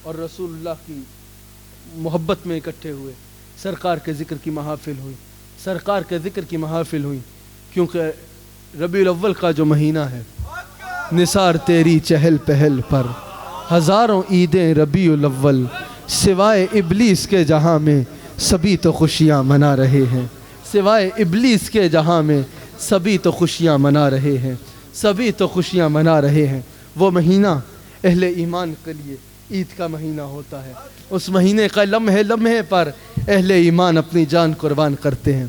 اور رسول اللہ کی محبت میں اکٹھے ہوئے، سرکار کے ذکر کی محافل ہوئی، سرکار کے ذکر کی محافل ہوئی، کیونکہ ربیع الاول کا جو مہینہ ہے، نثار تیری چہل پہل پر ہزاروں عیدیں ربیع الاول، سوائے ابلیس کے جہاں میں سبھی تو خوشیاں منا رہے ہیں، سوائے ابلیس کے جہاں میں سبھی تو خوشیاں منا رہے ہیں، سبھی تو خوشیاں منا رہے ہیں۔ وہ مہینہ اہل ایمان کے لیے عید کا مہینہ ہوتا ہے، اس مہینے کا لمحے لمحے پر اہل ایمان اپنی جان قربان کرتے ہیں۔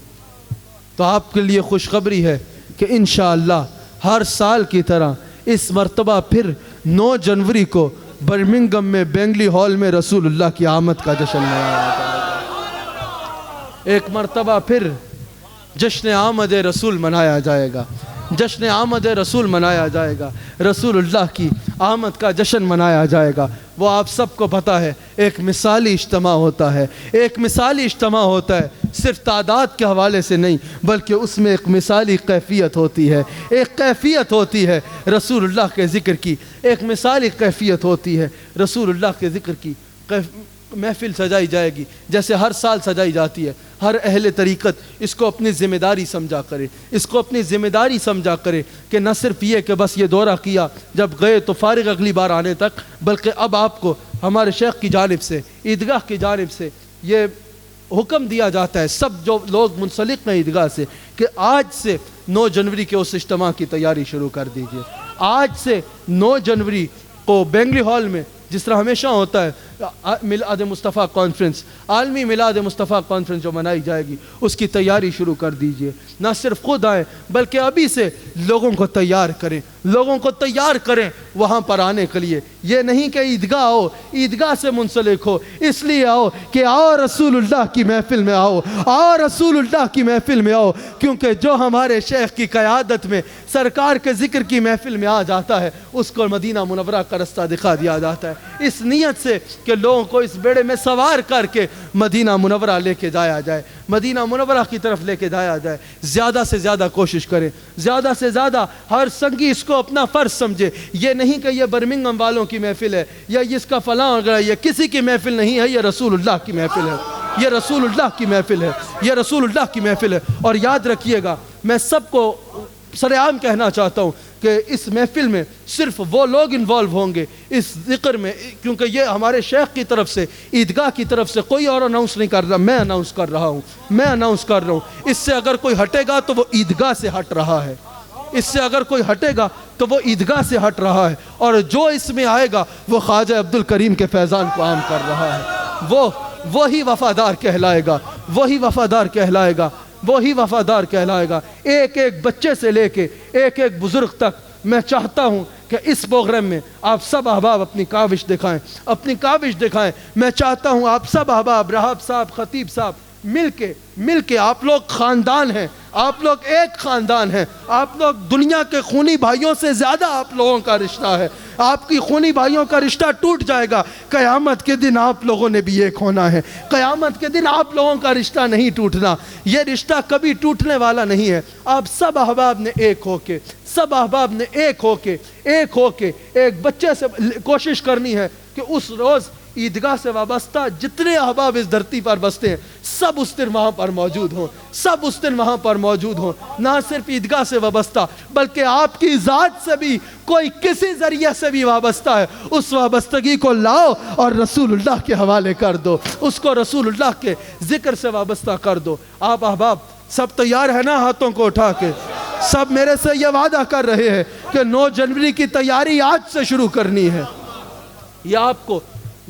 تو آپ کے لیے خوشخبری ہے کہ انشاءاللہ ہر سال کی طرح اس مرتبہ پھر 9 جنوری کو برمنگھم میں بینگلی ہال میں رسول اللہ کی آمد کا جشن منایا جائے گا۔ ایک مرتبہ پھر جشن آمد رسول منایا جائے گا، جشن آمد رسول منایا جائے گا، رسول اللہ کی آمد کا جشن منایا جائے گا۔ وہ آپ سب کو پتہ ہے ایک مثالی اجتماع ہوتا ہے، ایک مثالی اجتماع ہوتا ہے، صرف تعداد کے حوالے سے نہیں بلکہ اس میں ایک مثالی کیفیت ہوتی ہے، ایک کیفیت ہوتی ہے رسول اللہ کے ذکر کی، ایک مثالی کیفیت ہوتی ہے رسول اللہ کے ذکر کی۔ محفل سجائی جائے گی جیسے ہر سال سجائی جاتی ہے۔ ہر اہل طریقت اس کو اپنی ذمہ داری سمجھا کرے، اس کو اپنی ذمہ داری سمجھا کرے کہ نہ صرف یہ کہ بس یہ دورہ کیا جب گئے تو فارغ اگلی بار آنے تک، بلکہ اب آپ کو ہمارے شیخ کی جانب سے، عیدگاہ کی جانب سے یہ حکم دیا جاتا ہے سب جو لوگ منسلک ہیں عیدگاہ سے کہ آج سے 9 جنوری کے اس اجتماع کی تیاری شروع کر دیجئے۔ آج سے 9 جنوری کو بینگلی ہال میں جس طرح ہمیشہ ہوتا ہے میلاد مصطفیٰ کانفرنس، عالمی میلاد مصطفیٰ کانفرنس جو منائی جائے گی، اس کی تیاری شروع کر دیجئے۔ نہ صرف خود آئیں بلکہ ابھی سے لوگوں کو تیار کریں، لوگوں کو تیار کریں وہاں پر آنے کے لیے۔ یہ نہیں کہ عیدگاہ آؤ، عیدگاہ سے منسلک ہو، اس لیے آؤ کہ آؤ رسول اللہ کی محفل میں آؤ، آؤ رسول اللہ کی محفل میں آؤ، کیونکہ جو ہمارے شیخ کی قیادت میں سرکار کے ذکر کی محفل میں آ جاتا ہے اس کو مدینہ منورہ کا رستہ دکھا دیا جاتا ہے، اس نیت سے کہ لوگوں کو اس بیڑے میں سوار کر کے مدینہ منورہ لے کے جایا جائے، مدینہ منورہ کی طرف لے کے جایا جائے۔ زیادہ سے زیادہ کوشش کریں، زیادہ سے زیادہ ہر سنگی اس کو اپنا فرض سمجھے۔ یہ نہیں کہ یہ برمنگھم والوں کی محفل ہے یا اس کا فلاں وغیرہ، یہ کسی کی محفل نہیں ہے، یہ رسول اللہ کی محفل ہے، یہ رسول اللہ کی محفل ہے، یہ رسول اللہ کی محفل ہے۔ اور یاد رکھیے گا، میں سب کو سرعام کہنا چاہتا ہوں کہ اس محفل میں صرف وہ لوگ انوالو ہوں گے اس ذکر میں، کیونکہ یہ ہمارے شیخ کی طرف سے، عیدگاہ کی طرف سے کوئی اور اناؤنس نہیں کر رہا، میں اناؤنس کر رہا ہوں، میں اناؤنس کر رہا ہوں۔ اس سے اگر کوئی ہٹے گا تو وہ عیدگاہ سے ہٹ رہا ہے، اس سے اگر کوئی ہٹے گا تو وہ عیدگاہ سے ہٹ رہا ہے، اور جو اس میں آئے گا وہ خواجہ عبدالکریم کے فیضان کو عام کر رہا ہے، وہی وفادار کہلائے گا، وہی وفادار کہلائے گا، وہی وفادار کہلائے گا۔ ایک ایک بچے سے لے کے ایک ایک بزرگ تک میں چاہتا ہوں کہ اس پروگرام میں آپ سب احباب اپنی کاوش دکھائیں، اپنی کاوش دکھائیں۔ میں چاہتا ہوں آپ سب احباب، رہاب صاحب، خطیب صاحب، مل کے آپ لوگ خاندان ہیں، آپ لوگ ایک خاندان ہیں، آپ لوگ دنیا کے خونی بھائیوں سے زیادہ آپ لوگوں کا رشتہ ہے۔ آپ کی خونی بھائیوں کا رشتہ ٹوٹ جائے گا، قیامت کے دن آپ لوگوں نے بھی ایک ہونا ہے، قیامت کے دن آپ لوگوں کا رشتہ نہیں ٹوٹنا، یہ رشتہ کبھی ٹوٹنے والا نہیں ہے۔ آپ سب احباب نے ایک ہو کے، سب احباب نے ایک ہو کے ایک بچے سے کوشش کرنی ہے کہ اس روز عیدگاہ سے وابستہ جتنے احباب اس دھرتی پر بستے ہیں سب اس دن وہاں پر موجود ہوں، سب اس دن وہاں پر موجود ہوں۔ نہ صرف عیدگاہ سے وابستہ بلکہ آپ کی ذات سے بھی کوئی کسی ذریعے سے بھی وابستہ ہے، اس وابستگی کو لاؤ اور رسول اللہ کے حوالے کر دو، اس کو رسول اللہ کے ذکر سے وابستہ کر دو۔ آپ احباب سب تیار ہیں نا؟ ہاتھوں کو اٹھا کے سب میرے سے یہ وعدہ کر رہے ہیں کہ 9 جنوری کی تیاری آج سے شروع کرنی ہے۔ یہ آپ کو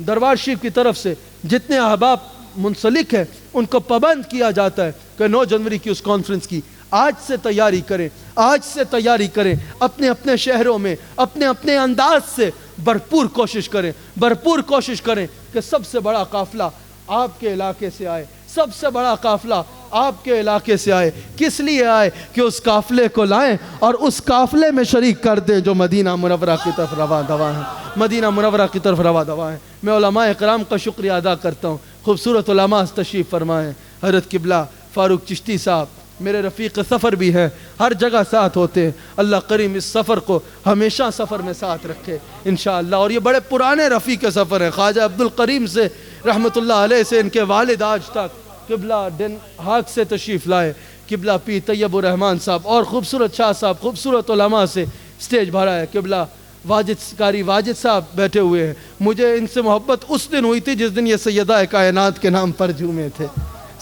دربار شریف کی طرف سے جتنے احباب منسلک ہیں ان کو پابند کیا جاتا ہے کہ 9 جنوری کی اس کانفرنس کی آج سے تیاری کریں، آج سے تیاری کریں، اپنے اپنے شہروں میں اپنے اپنے انداز سے بھرپور کوشش کریں کہ سب سے بڑا قافلہ آپ کے علاقے سے آئے، سب سے بڑا قافلہ آپ کے علاقے سے آئے۔ کس لیے آئے؟ کہ اس قافلے کو لائیں اور اس قافلے میں شریک کر دیں جو مدینہ منورہ کی طرف رواں دواں ہیں، مدینہ منورہ کی طرف رواں دواں ہیں۔ میں علماء اکرام کا شکریہ ادا کرتا ہوں، خوبصورت علماء تشریف فرمائیں، حضرت قبلہ فاروق چشتی صاحب، میرے رفیق سفر بھی ہیں، ہر جگہ ساتھ ہوتے ہیں. اللہ کریم اس سفر کو ہمیشہ سفر میں ساتھ رکھے انشاءاللہ. اور یہ بڑے پرانے رفیق سفر ہیں. خواجہ عبدالکریم سے رحمۃ اللہ علیہ سے ان کے والد آج تک قبلہ ڈن ہاک سے تشریف لائے، قبلہ پی طیب الرحمن صاحب اور خوبصورت شاہ صاحب، خوبصورت علماء سے سٹیج بھرا ہے. قبلہ قاری واجد صاحب بیٹھے ہوئے ہیں. مجھے ان سے محبت اس دن ہوئی تھی جس دن یہ سیدہ کائنات کے نام پر جھومے تھے،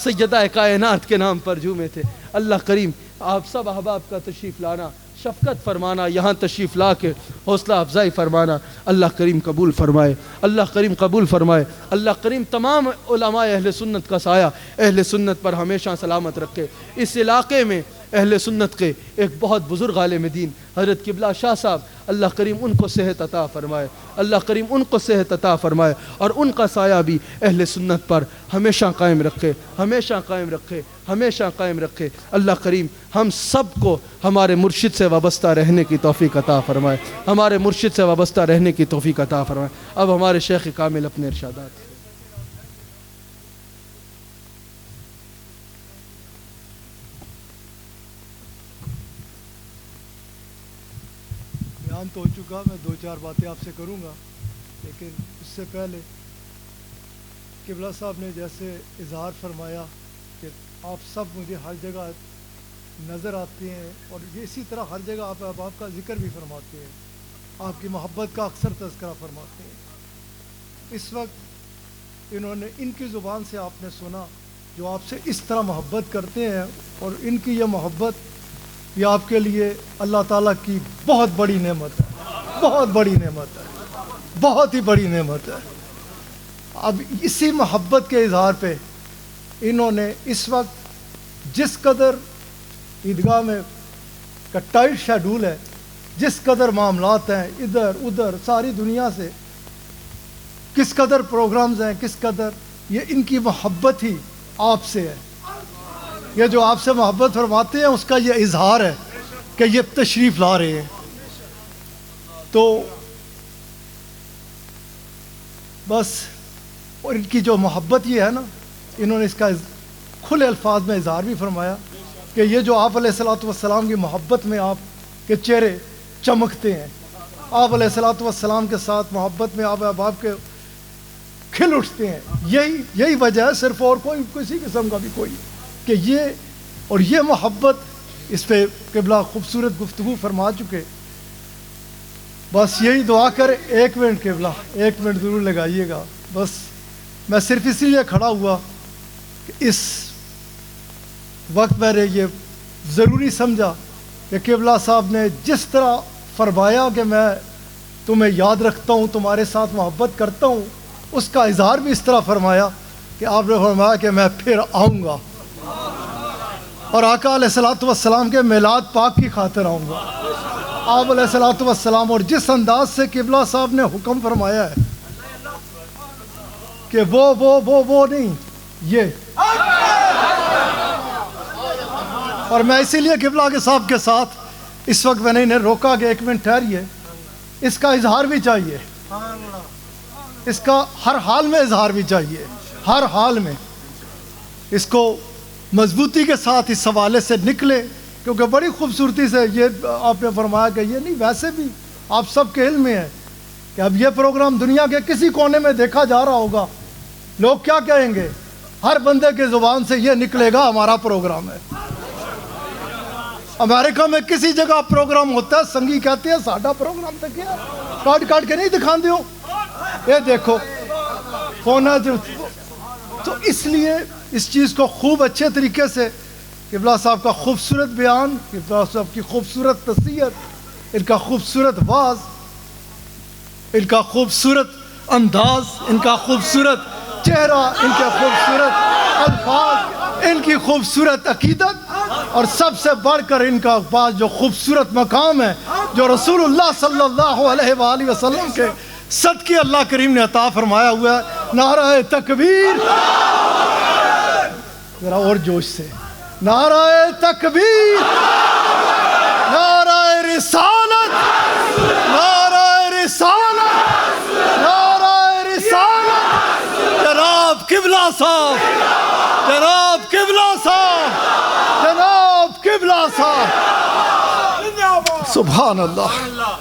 سیدہ کائنات کے نام پر جھومے تھے. اللہ کریم آپ سب احباب کا تشریف لانا، شفقت فرمانا، یہاں تشریف لا کے حوصلہ افزائی فرمانا اللہ کریم قبول فرمائے، اللہ کریم قبول فرمائے. اللہ کریم تمام علماء اہل سنت کا سایہ اہل سنت پر ہمیشہ سلامت رکھے. اس علاقے میں اہل سنت کے ایک بہت بزرگ عالم دین حضرت قبلہ شاہ صاحب، اللہ کریم ان کو صحت عطا فرمائے، اللہ کریم ان کو صحت عطا فرمائے اور ان کا سایہ بھی اہل سنت پر ہمیشہ قائم رکھے، ہمیشہ قائم رکھے، ہمیشہ قائم رکھے. اللہ کریم ہم سب کو ہمارے مرشد سے وابستہ رہنے کی توفیق عطا فرمائے، ہمارے مرشد سے وابستہ رہنے کی توفیق عطا فرمائے. اب ہمارے شیخ کامل اپنے ارشادات. بیان تو ہو چکا، میں دو چار باتیں آپ سے کروں گا، لیکن اس سے پہلے قبلہ صاحب نے جیسے اظہار فرمایا کہ آپ سب مجھے ہر جگہ نظر آتے ہیں اور اسی طرح ہر جگہ آپ احباب کا ذکر بھی فرماتے ہیں، آپ کی محبت کا اکثر تذکرہ فرماتے ہیں. اس وقت انہوں نے ان کی زبان سے آپ نے سنا جو آپ سے اس طرح محبت کرتے ہیں، اور ان کی یہ محبت یہ آپ کے لیے اللہ تعالیٰ کی بہت بڑی نعمت ہے، بہت بڑی نعمت ہے، بہت ہی بڑی نعمت ہے. اب اسی محبت کے اظہار پہ انہوں نے اس وقت جس قدر عیدگاہ میں کا ٹائٹ شیڈول ہے، جس قدر معاملات ہیں ادھر ادھر ساری دنیا سے، کس قدر پروگرامز ہیں، کس قدر یہ ان کی محبت ہی آپ سے ہے. یہ جو آپ سے محبت فرماتے ہیں اس کا یہ اظہار ہے کہ یہ تشریف لا رہے ہیں. تو بس اور ان کی جو محبت یہ ہے نا، انہوں نے اس کا کھلے الفاظ میں اظہار بھی فرمایا کہ یہ جو آپ علیہ الصلوۃ والسلام کی محبت میں آپ کے چہرے چمکتے ہیں، آپ علیہ الصلوۃ والسلام کے ساتھ محبت میں آپ احباب کے کھل اٹھتے ہیں، یہی وجہ ہے، صرف اور کوئی کسی قسم کا بھی کوئی کہ یہ محبت. اس پہ قبلہ خوبصورت گفتگو فرما چکے. بس یہی دعا کر، ایک منٹ قبلہ، ایک منٹ ضرور لگائیے گا. بس میں صرف اسی لیے کھڑا ہوا کہ اس وقت میں نے یہ ضروری سمجھا کہ قبلہ صاحب نے جس طرح فرمایا کہ میں تمہیں یاد رکھتا ہوں، تمہارے ساتھ محبت کرتا ہوں، اس کا اظہار بھی اس طرح فرمایا کہ آپ نے فرمایا کہ میں پھر آؤں گا اور آقا علیہ الصلوۃ والسلام کے میلاد پاک کی خاطر آؤں گا. آپ علیہ الصلوۃ والسلام اور جس انداز سے قبلہ صاحب نے حکم فرمایا ہے کہ وہ نہیں، یہ، اور میں اسی لیے قبلہ کے صاحب کے ساتھ اس وقت میں نے انہیں روکا کہ ایک منٹ ٹھہریے، اس کا اظہار بھی چاہیے، اس کا ہر حال میں اظہار بھی چاہیے، ہر حال میں اس کو مضبوطی کے ساتھ اس حوالے سے نکلے، کیونکہ بڑی خوبصورتی سے یہ آپ نے فرمایا کہ یہ نہیں، ویسے بھی آپ سب کے علم میں ہے کہ اب یہ پروگرام دنیا کے کسی کونے میں دیکھا جا رہا ہوگا، لوگ کیا کہیں گے؟ ہر بندے کے زبان سے یہ نکلے گا ہمارا پروگرام ہے. امریکہ میں کسی جگہ پروگرام ہوتا ہے، سنگی کہتے ہیں ساڈا پروگرام تک کیا کاٹ کے نہیں دکھا دیو، یہ دیکھو کون ہے جو. تو اس لیے اس چیز کو خوب اچھے طریقے سے قبلہ صاحب کا خوبصورت بیان، قبلہ صاحب کی خوبصورت نصیحت، ان کا خوبصورت واز، ان کا خوبصورت انداز، ان کا خوبصورت چہرہ، ان کے خوبصورت الفاظ، ان کی خوبصورت عقیدت، اور سب سے بڑھ کر ان کا پاس جو خوبصورت مقام ہے جو رسول اللہ صلی اللہ علیہ وآلہ وسلم کے صدقے اللہ کریم نے عطا فرمایا ہوا ہے. نعرہ تکبیر، ذرا اور جوش سے، نعرہ تکبیر، نعرہ رسالت، نعرہ رسالت، نعرہ رسالت. جناب قبلہ صاحب، جناب قبلہ صاحب، جناب سبحان اللہ